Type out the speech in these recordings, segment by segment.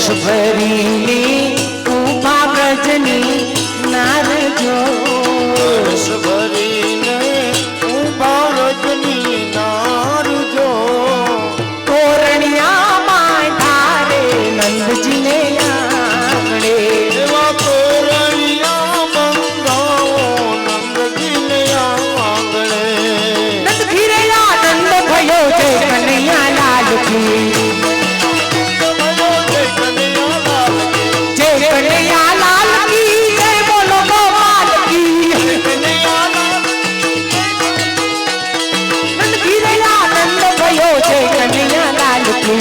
ભરીને ઉભા વ્રજની નારજો હર્ષ ભરીને ઉભા વ્રજની નારજો તોરણિયામાં ધારે નંદજીને આંગણે એવા તોરણિયા બંધાવો નંદજીને આંગણે નંદ ઘીરે આનંદ ભયો જય કનૈયા લાલ કી ગીરે આનંદ भयो જય કનૈયા લાલ કી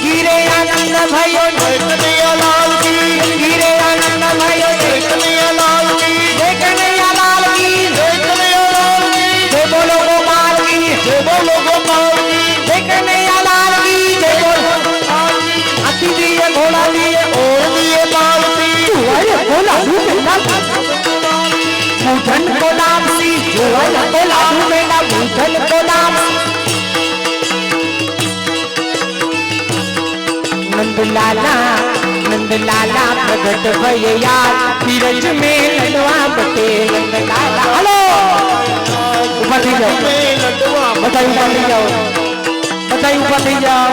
ગીરે આનંદ भयो જય કનૈયા લાલ કી જય કનૈયા લાલ કી જય કનૈયા લાલ કી જય બોલો ગોપાલ કી જય બોલો ગોપાલ કી જય કનૈયા લાલ કી જય બોલો ગોપાલ કી હાથી દિए घोड़ा दिए और दिए लाल કી अरे बोला बुधन को नाम सी जोल को लाडू मेला बुधन को नाम नंदलाला प्रगट भय यार तीरज में लडवा बटे नंदलाला हेलो ऊपर थी जाओ बताइए ऊपर थी जाओ बताइए ऊपर थी जाओ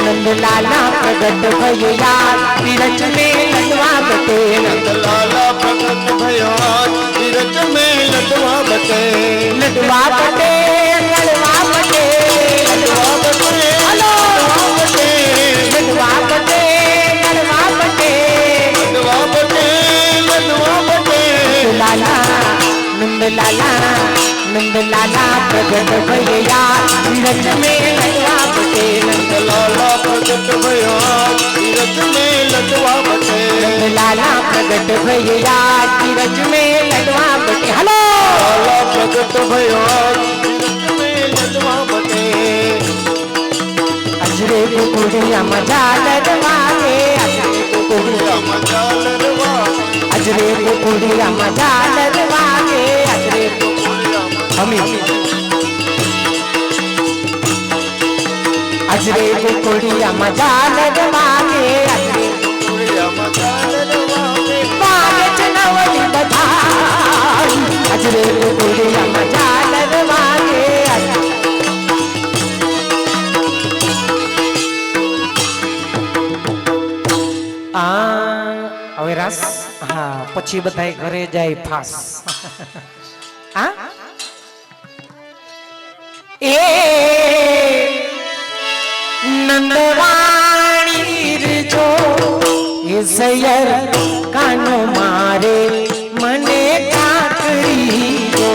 नंदलाला प्रगट भय यार तीरज में लडवा बटे नंदलाला प्रगट भयो तीरज में लडवा बटे लडवा बटे लडवा बटे लडवा बटे हेलो लडवा बटे लडवा बटे लडवा बटे लडवा बटे नंदलाला नंदलाला प्रगट भय यार तीरज में लडवा बटे नंदलाला प्रगट भयो तीरज में लडवा बटे नंदलाला प्रगट भय यार तीरज में लडवा बटे हेलो लाला प्रगट भयो तीरज में लडवा बटे अजरे कुकुड़िया मजा लडवागे अजरे कुकुड़िया मजा लडवा अजरे कुकुड़िया मजा लडवागे अजरे हमी अजरे कुकुड़िया मजा लडवागे अजरे कुकुड़िया मजा लडवागे पागच नवली बधाई अजरे कुकुड़िया मजा लडवागे હવે રાસ હા પછી બધાય ઘરે જાય ફાસ હા એ નંદવાણી રજો એ સયર કાનો મારે મને કાકડી દો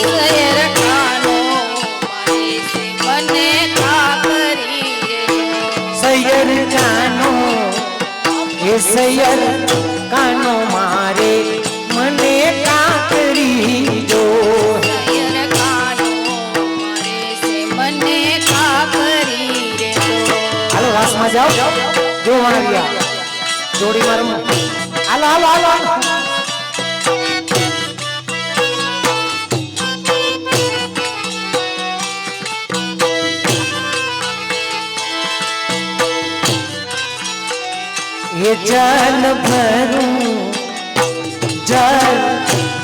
સયર કાનો મારે મને કાકડી સયર કાનો એ સયર કાનો મારે મને કાકડી દો સયર કાનો મારે મને કાકડી રે હાલો રાસમાં જાઓ જો વાણ ગયા જોડી મારું હાલો હાલો હાલો ये जल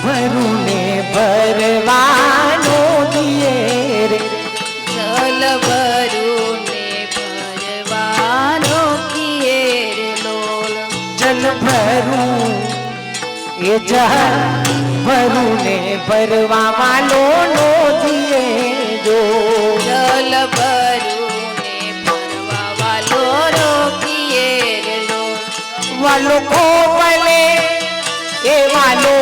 भरू ने भरवानो दिए रे જલ ભરું ને ભરવાનો કિએ રે લોલ जल भरू ये जल भरू ने भरवा वालो नो दिए जो જલ ભરું ને ભરવા વાલો રો કિએ રે લોલ वालो को बले ए वालो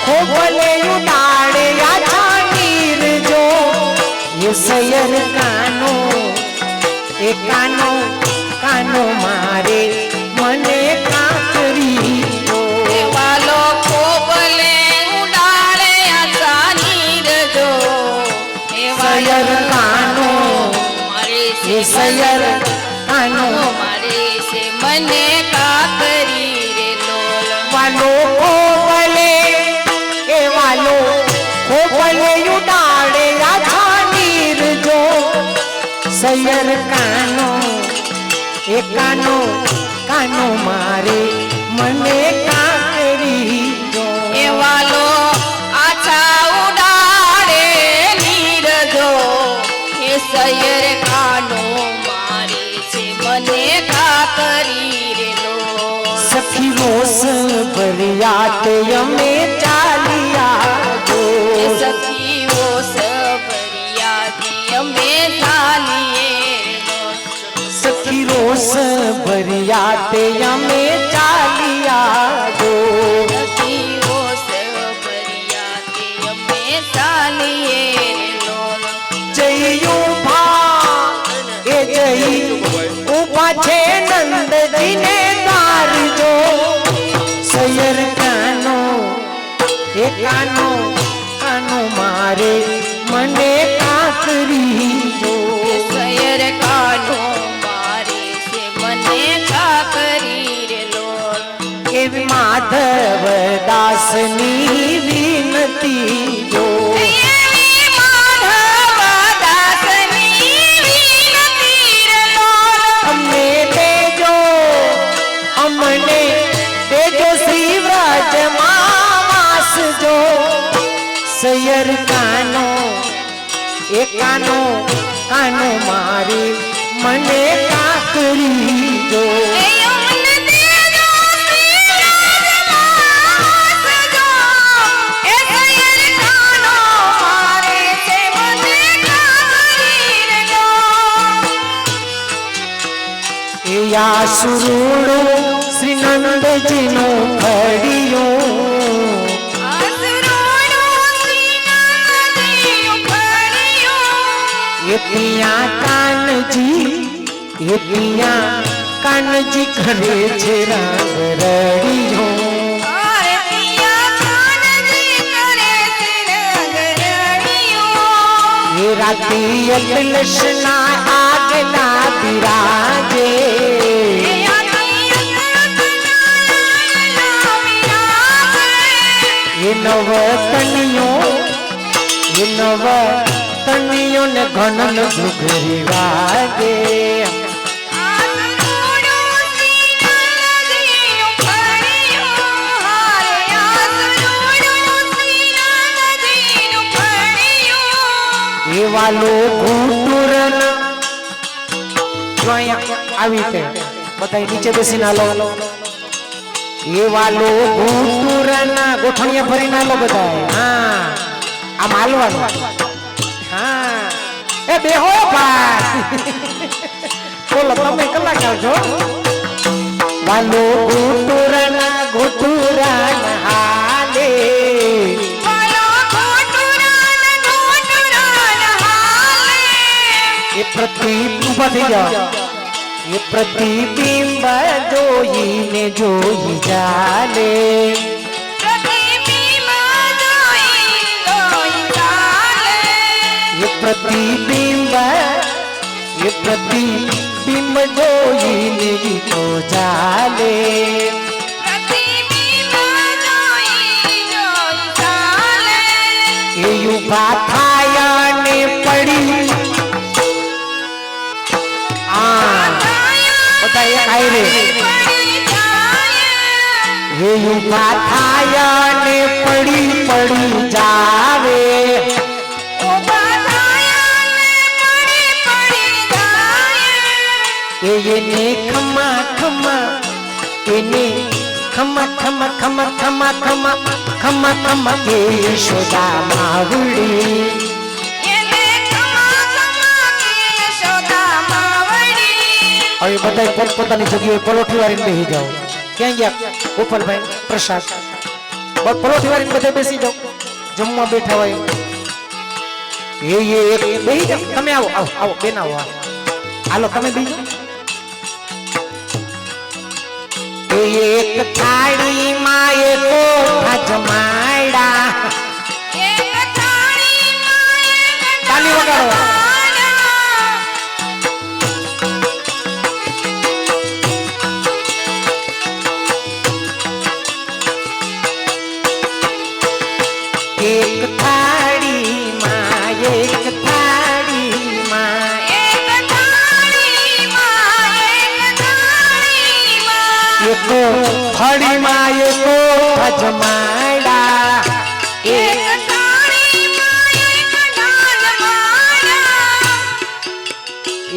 को बले उडाड़े या नीर जो ये सयर कानो ए कानो कानो मारे मने काकरी दो વાલો કોબલે ઉડાડે આસાની રજો सयर कानो મારે ये सयर कानो મારે સે મને કાકરી રે લોલ वालो को बले ए वालो को बले उडाड़े या नीर जो સયર કાનો એ કાનો કાનો મારે મને કાકરી જો એ વાલો આછા ઉડાડે નીરજો એ સયર કાનો મારે છે મને કાકરી રે લોલ સખી રોસ ભરિયાત અમે ચાલિયા જો એ સખીઓ સબરિયાથી અમે ચાલીએ રે લોલ સખી રોસ ભરિયાત અમે ચાલિયા જો સખીઓ સબરિયાથી અમે ચાલીએ રે લોલ જયું ભા એ જઈ ઉભા છે નંદજીને દ્વાર જો સયર કાનો એ કાનો કાનો મારે મને કાકરી જો એ સયર કાનો મારે છે મને કાકરી રે લોલ એવી માધવ દાસની વિનતી જો એવી માધવ દાસની વિનતી રે લોલ અમને દેજો અમને દેજો શ્રી વ્રજમાં વાસ જો સયર કાનો એ કાનો કાનો મારે મને કાકરી જો એ યમને દેજો શ્રી રાજમાં વાસજો એ સયર કાનો મારે છે મને કાકરી રે લોલ એ આસુરુડો શ્રી નંદજીનું ફળિયું એ પિયા કાનજી કરે છે રાગ રડિયો એ રાતી અકલશના આગલા બિરાજે એ નવ તનિયો ને ઘનન ઘુઘરી વાગે એ વાલો ઘૂંટુરન જો અહીંયા આવી રીતે બધા નીચે બેસી ના લો એ વાલો ઘૂંટુરન ગોઠણિયા ભરી ના લો બધા હા આ માલવાનું હા એ બેહો ભાઈ બોલો તમે કલાકાર છો વાલો ઘૂંટુરન હાલે એ પ્રતિબિંબ થઈ જાઓ એ પ્રતિબિંબ જોઈને જોઈ ચાલે એ પ્રતિબિંબ જોઈને ગીતો ચાલે એ યુભા થાય ને પડી બધા એક આઈ રે એ યુભા થાય ને પડી જાવે એને ખમા ખમા એને ખમા ખમા ખમા ખમા ખમા ખમા ખમા કે યશોદા માવડી હવે બધા પોતપોતાની જગ્યાએ પલોઠી વાળીને બેસી જાઓ ક્યાં ગયા ગોપાલભાઈ પ્રસાદ પલોઠી વાળીને બધા બેસી જાઓ જમવા બેઠા હોય એ બેસી જાઓ તમે આવો આવો આવો બેન આવો હાલો તમે બીજો એક થાળીમાં એક જમાડા તાલી વગાડો એક થાળીમાં એક થાળીમાં અજમાડા એક થાળીમાં એક નાદ મારા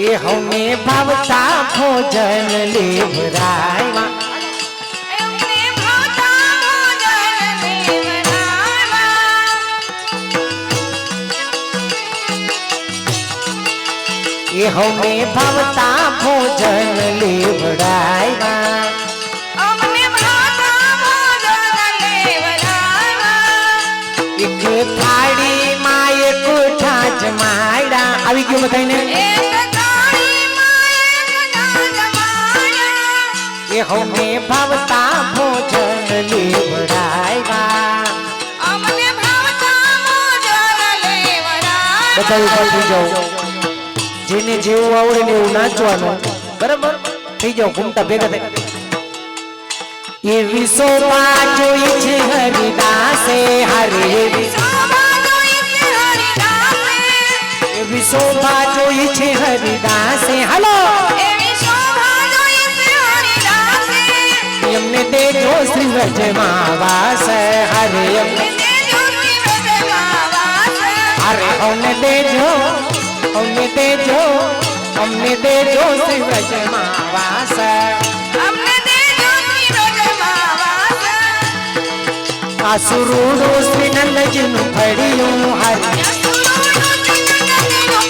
એ હમે ભાવતા ભોજન લેવરાયા એમને ભાવતા ભોજન લેવડાવ્યા એ હમે ભાવતા ભોજન લેવડાયા અમને ભાવતા ભોજન લેવડાવ્યા એક થાળીમાં એક ઠાજ માડા આવી ગયું બધાને એક થાળીમાં એક નાદ મારા એ હમે ભાવતા ભોજન લેવડાયા અમને ભાવતા ભોજન લેવડાવ્યા બધા ઉપર થઈ જાઓ જેને જેવું આવડે ને એવું નાચવાનું બરાબર થઈ જાઓ ઘૂમતા ભેગા થાય એ વિશોભા જોઈ છે હરિદાસે હરે શોભા જોઈ છે હરિદાસે એ વિશોભા જોઈ છે હરિદાસે હાલો એવી શોભા જોઈ છે હરિદાસે એમને દેજો શ્રી વ્રજમાં વાસ હરે એમને દેજો શ્રી વ્રજમાં વાસ હરે અમને દેજો અમને દેજો શ્રી વ્રજમાં વાસ અમને દેજો શ્રી વ્રજમાં વાસ આ સુરૂડો શ્રી નંદજીનું ફળિયું હરે યસુરોનું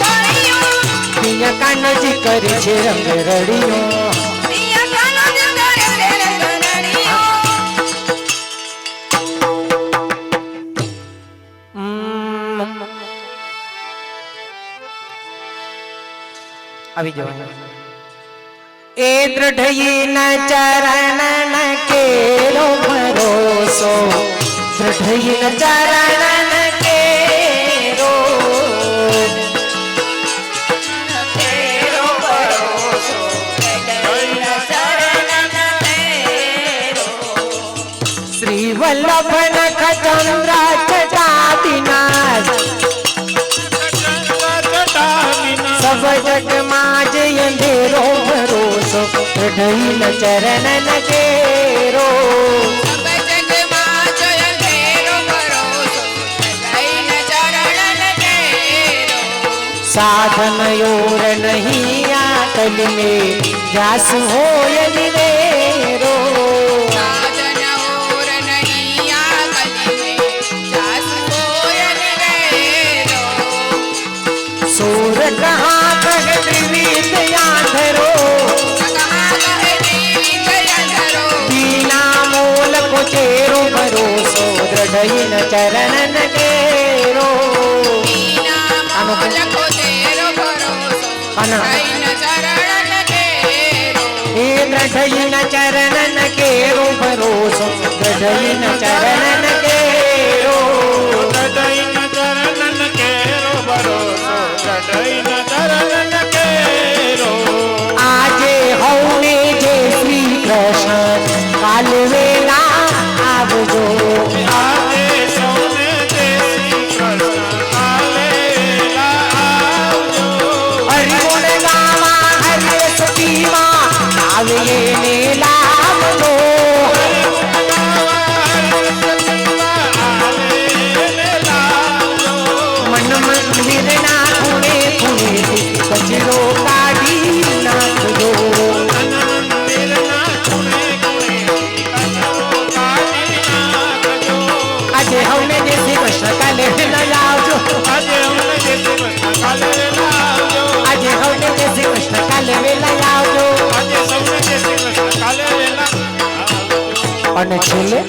ભણ્યું પિયા કાનજી કરે છે રંગ રડિયો પિયા કાનજ કરે છે રંગરડિયો આવી જવા એ દ્રઢઈ ન ચરણ ન કેરો ભરોસો દ્રઢઈ ન ચરણ ન કેરો તેરો ભરોસો રડૈયા શરણ તેરો શ્રી વલ્લભ નખ ચંદ્ર ચટાદિનાથ सब जग माज अंधेरो भरोसो द्रढ़ई न चरण न केरो સબ જગમાં જોય તેરો ભરોસો રડૈયા ચરણ તેરો साधन और नहीं आकल में व्यास होय निवेरो साधन और नहीं आकल में जास होयन रेरो सूर कहाँ कह त्रिविध आंधरो कहाँ कहे देवी जयधरो बिना मूल को चेरो भरोसो द्रढ़ई न चरण न केरो मीना मोल को तेरो भरोसो अना। रैन शरण तेरो हे द्रढ़ई न चरण न केरो भरोसो द्रढ़ई न चरण न केरो आजे हौने जे श्री कृष्ण काल वेला आवजो हरि गुण गावा हरि सतीमा आवे ने लावलो मन मंदिर ना खुणे खुणे कचरो काढी नाखजो આજે હમને જે શ્રી કૃષ્ણ કાલે વેલા આવજો આજે હમને જે શ્રી કૃષ્ણ કાલે વેલા આવજો અને છેલ્લે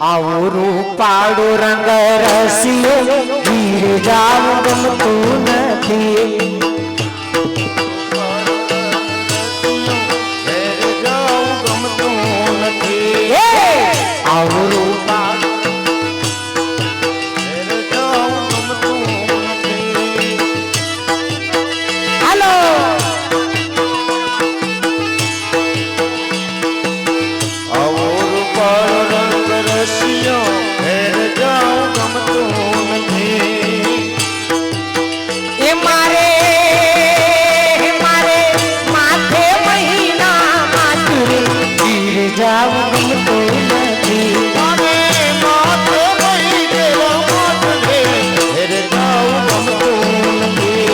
આવો રૂપાળો રંગ રસિયો વીર જાવ ગમતું નથી આવો રૂપાળો હાલો એ મારે જાવું ગમતું નથી. મારે માથે મહી ગયેલો મોટને ઘેર જાવું ગમતું નથી.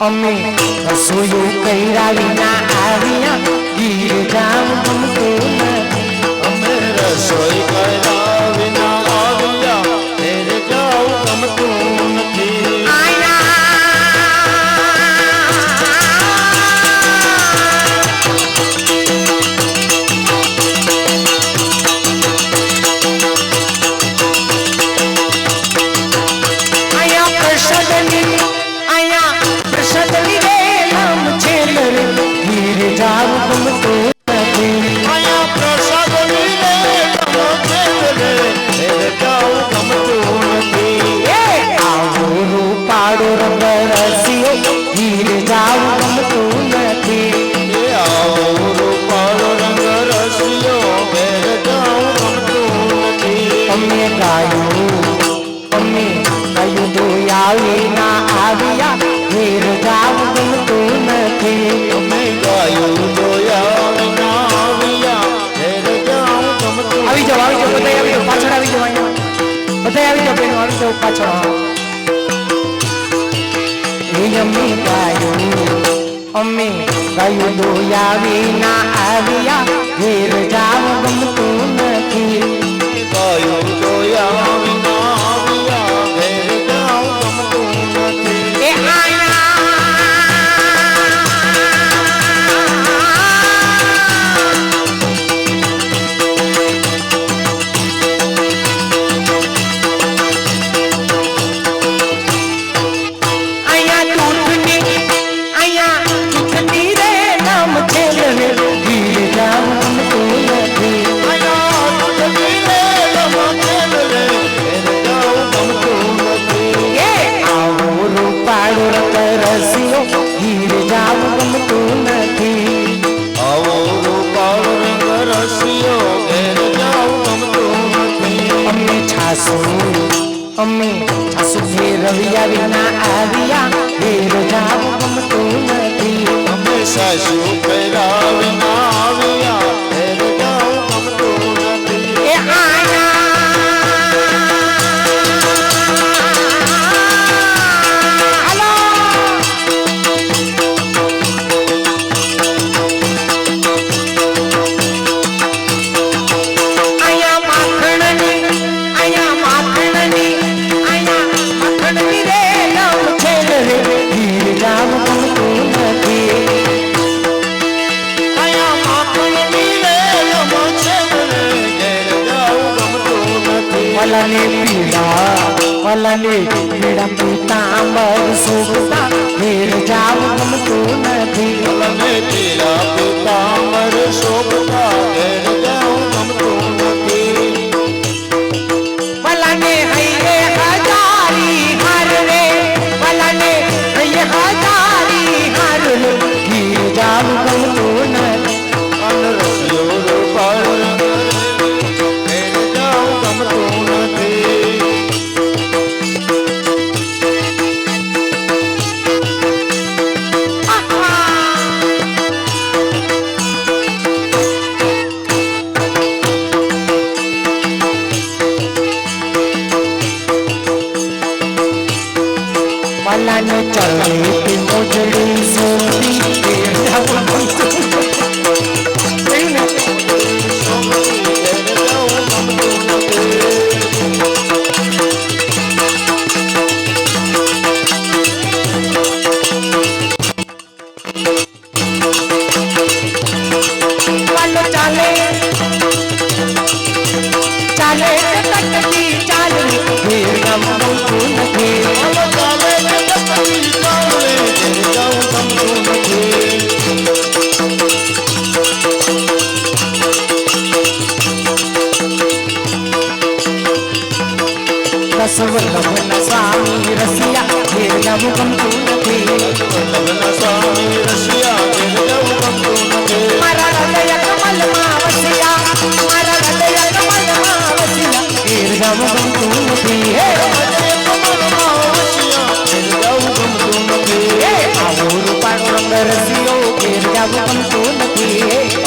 અમે રસોયું કર્યા વિના આવ્યા ગીર જાવું ગમતું નથી. અમે રસોઈ કર્યા વિના આવ્યા ઘેર જાવું ગમતું નથી. અહીંયા પ્રસાદ લીધે ગમો છે રે ઘેર જાવું ગમતું નથી. આવો રૂપાળો રંગ રસિયો ગીર જાવું ગમતું નથી. એ આવો રૂપાળો રંગ રસિયો ઘેર જાવું ગમતું નથી. અમે ગાયું દોયા ના આવ્યા ઘેર જાવું ગમતું નથી. અમે ગાયું દોયા વિના આવ્યા ઘેર જાવું ગમતું આવી જાઓ બધા આવી જાઓ પાછળ આવી જાઓ અહીંયા બધા આવી જાઓ બેનો આવી જાઓ પાછળ. અમે ગાયું દોયા વિના આવ્યા ઘેર જાવું ગમતું નથી. ગાયું દોયા વિના આવ્યા ઘેર જાવું ગમતું નથી. એ અમે છાસુ ફેરવ્યા વિના આવ્યા ઘેર જાવું ગમતું નથી. અમે સાસુ કર્યા વિના આવ્યા ઘેર જાવું ગમતું નથી. એ વલને પીડા પીતાંબર સુગતા ઘેર જાવું ગમતું નથી. વલને પીડા પીતાંબર શોભતા ઘેર જાવું ગમતું નથી. વલને હૈયે હજારી હાર રે વલને હૈયે હજારી હાર રે ઘેર જાવું ગમતું નથી. અનરસ્યો રૂપાળો રંગ ઘેર જાવું ગમતું નથી. વલને ચરણે મોજડી સોતી ઘેર જાવું ગમતું વલ્લભના સ્વામી રસિયા ઘેર જાવું ગમતું નથી. વલ્લભના સ્વામી રસિયા ઘેર જાવું ગમતું નથી. ગમતું નથી.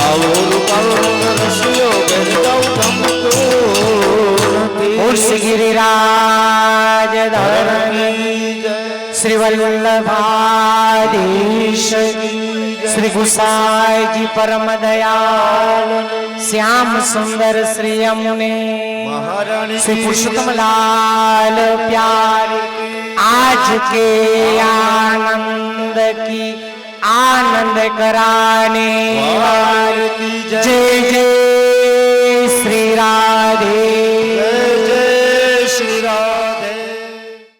આવો રૂપાળો રંગ રશિયો ઘેર જાઉં ગમતો નથી. ઉર્ષ ગિરિરાજ ધરણી જય શ્રી વલ્લભાધીશ શ્રી ગુસાઈજી પરમ દયાલ શ્યામ સુંદર શ્રી અમને મહારાણી श्री पुरुषोत्तम लाल प्यारे आज के आनंद की आनंद कराने वाले की जय जय जय श्री राधे